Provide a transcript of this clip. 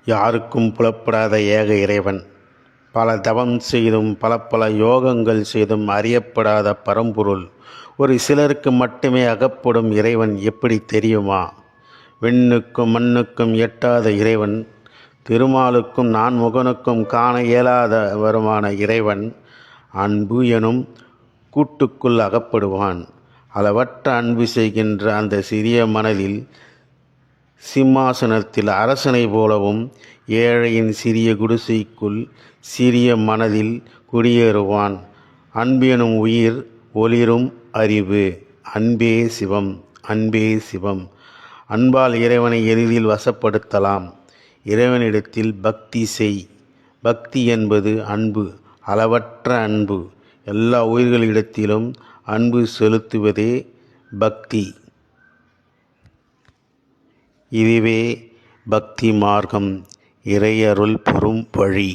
யாருக்கும் புலப்படாத ஏக இறைவன், பல தவம் செய்தும் பல பல யோகங்கள் செய்தும் அறியப்படாத பரம்பொருள், ஒரு சிலருக்கு மட்டுமே அகப்படும் இறைவன் எப்படி தெரியுமா? விண்ணுக்கும் மண்ணுக்கும் எட்டாத இறைவன், திருமாலுக்கும் நான்முகனுக்கும் காண இயலாதவருமான இறைவன், அன்பு எனும் கூட்டுக்குள் அகப்படுவான். அளவற்ற அன்பு செய்கின்ற அந்த சிறிய மனதில் சிம்மாசனத்தில் அரசனை போலவும், ஏழையின் சிறிய குடிசைக்குள் சிறிய மனதில் குடியேறுவான். அன்பு எனும் உயிர் ஒளிரும் அறிவு. அன்பே சிவம், அன்பே சிவம். அன்பால் இறைவனை எளிதில் வசப்படுத்தலாம். இறைவனிடத்தில் பக்தி செய். பக்தி என்பது அன்பு, அளவற்ற அன்பு. எல்லா உயிர்களிடத்திலும் அன்பு செலுத்துவதே பக்தி. இதுவே பக்தி மார்க்கம், இறையருள் பெறும் வழி.